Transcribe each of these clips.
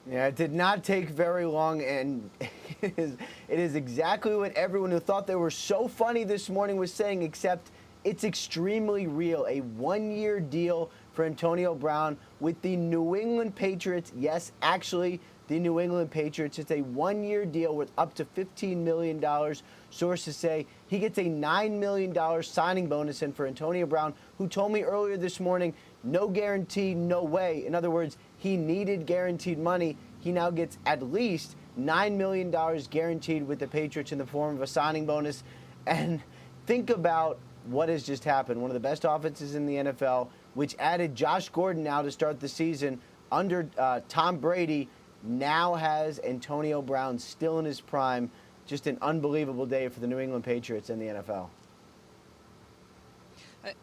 Yeah, it did not take very long, and it is exactly what everyone who thought they were so funny this morning was saying, except it's extremely real. A one-year deal for Antonio Brown with the New England Patriots. Yes, actually, the New England Patriots. It's a one-year deal with up to $15 million. Sources say he gets a $9 million signing bonus. And for Antonio Brown, who told me earlier this morning, no guarantee, no way. In other words, he needed guaranteed money. He now gets at least $9 million guaranteed with the Patriots in the form of a signing bonus. And think about what has just happened. One of the best offenses in the NFL, which added Josh Gordon now to start the season under Tom Brady, now has Antonio Brown still in his prime. Just an unbelievable day for the New England Patriots and the NFL.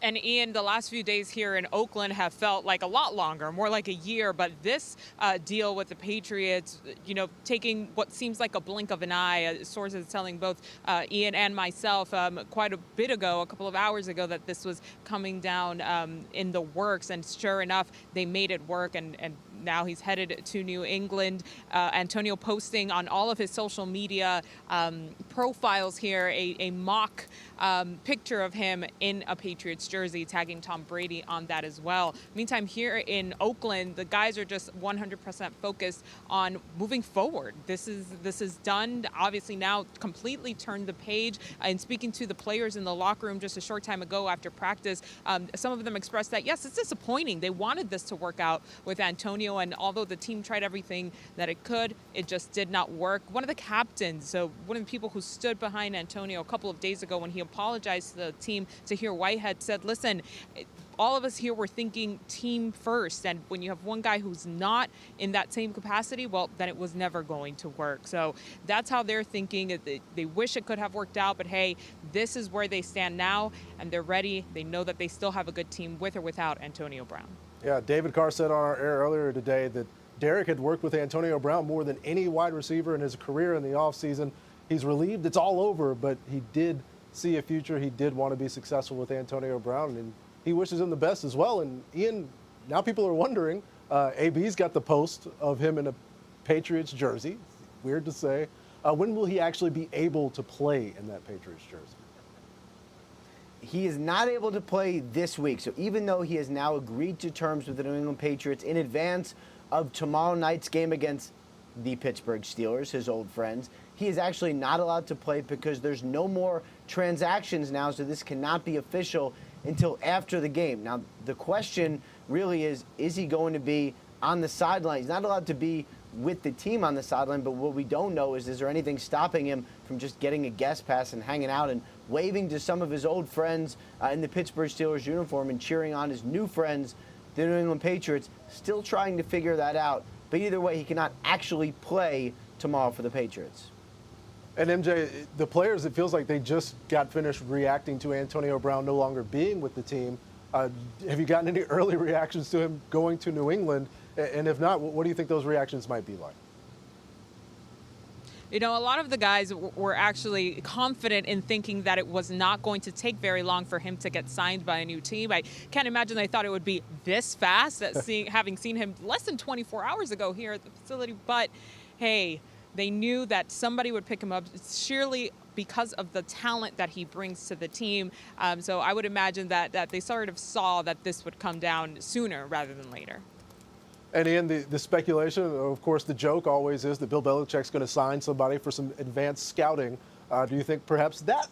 And Ian, the last few days here in Oakland have felt like a lot longer, more like a year. But this deal with the Patriots, taking what seems like a blink of an eye, sources telling both Ian and myself quite a bit ago, a couple of hours ago, that this was coming down in the works. And sure enough, they made it work. And now he's headed to New England. Antonio posting on all of his social media profiles here a mock picture of him in a Patriots jersey, tagging Tom Brady on that as well. Meantime, here in Oakland, the guys are just 100% focused on moving forward. This is done. Obviously now completely turned the page. And speaking to the players in the locker room just a short time ago after practice, some of them expressed that, yes, it's disappointing. They wanted this to work out with Antonio, and although the team tried everything that it could, it just did not work. One of the captains, so one of the people who stood behind Antonio a couple of days ago when he apologized to the team, Tahir Whitehead, said, listen, all of us here were thinking team first. And when you have one guy who's not in that same capacity, well, then it was never going to work. So that's how they're thinking. They wish it could have worked out, but hey, this is where they stand now, and they're ready. They know that they still have a good team with or without Antonio Brown. Yeah, David Carr said on our air earlier today that Derek had worked with Antonio Brown more than any wide receiver in his career in the offseason. He's relieved it's all over, but he did see a future. He did want to be successful with Antonio Brown, and he wishes him the best as well. And Ian, now people are wondering, AB's got the post of him in a Patriots jersey. Weird to say. When will he actually be able to play in that Patriots jersey? He is not able to play this week. So even though he has now agreed to terms with the New England Patriots in advance of tomorrow night's game against the Pittsburgh Steelers, his old friends, he is actually not allowed to play because there's no more transactions now, so this cannot be official until after the game. Now, the question really is he going to be on the sideline? He's not allowed to be with the team on the sideline, but what we don't know is there anything stopping him from just getting a guest pass and hanging out and waving to some of his old friends in the Pittsburgh Steelers uniform and cheering on his new friends, the New England Patriots, still trying to figure that out. But either way, he cannot actually play tomorrow for the Patriots. And MJ, the players, it feels like they just got finished reacting to Antonio Brown no longer being with the team. Have you gotten any early reactions to him going to New England? And if not, what do you think those reactions might be like? A lot of the guys were actually confident in thinking that it was not going to take very long for him to get signed by a new team. I can't imagine they thought it would be this fast, having seen him less than 24 hours ago here at the facility. But, hey, they knew that somebody would pick him up, surely because of the talent that he brings to the team. So I would imagine that they sort of saw that this would come down sooner rather than later. And Ian, the speculation, of course, the joke always is that Bill Belichick's going to sign somebody for some advanced scouting. Do you think perhaps that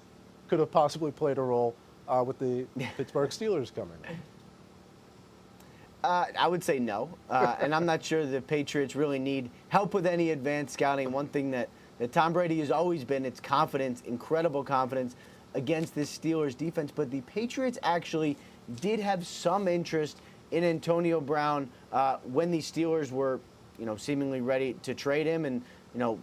could have possibly played a role with the Pittsburgh Steelers coming? I would say no. And I'm not sure the Patriots really need help with any advanced scouting. One thing that Tom Brady has always been, it's confidence, incredible confidence against this Steelers defense. But the Patriots actually did have some interest in Antonio Brown when the Steelers were, seemingly ready to trade him and,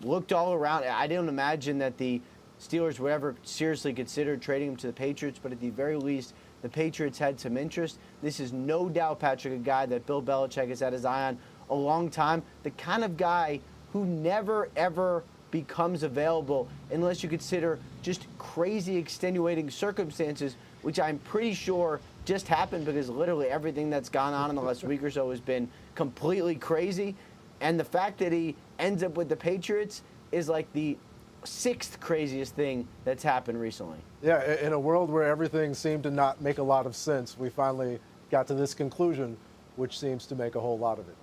looked all around. I didn't imagine that the Steelers would ever seriously consider trading him to the Patriots, but at the very least, the Patriots had some interest. This is no doubt, Patrick, a guy that Bill Belichick has had his eye on a long time. The kind of guy who never, ever becomes available unless you consider just crazy extenuating circumstances, which I'm pretty sure just happened because literally everything that's gone on in the last week or so has been completely crazy. And the fact that he ends up with the Patriots is like the 6th craziest thing that's happened recently. Yeah, in a world where everything seemed to not make a lot of sense, we finally got to this conclusion, which seems to make a whole lot of it.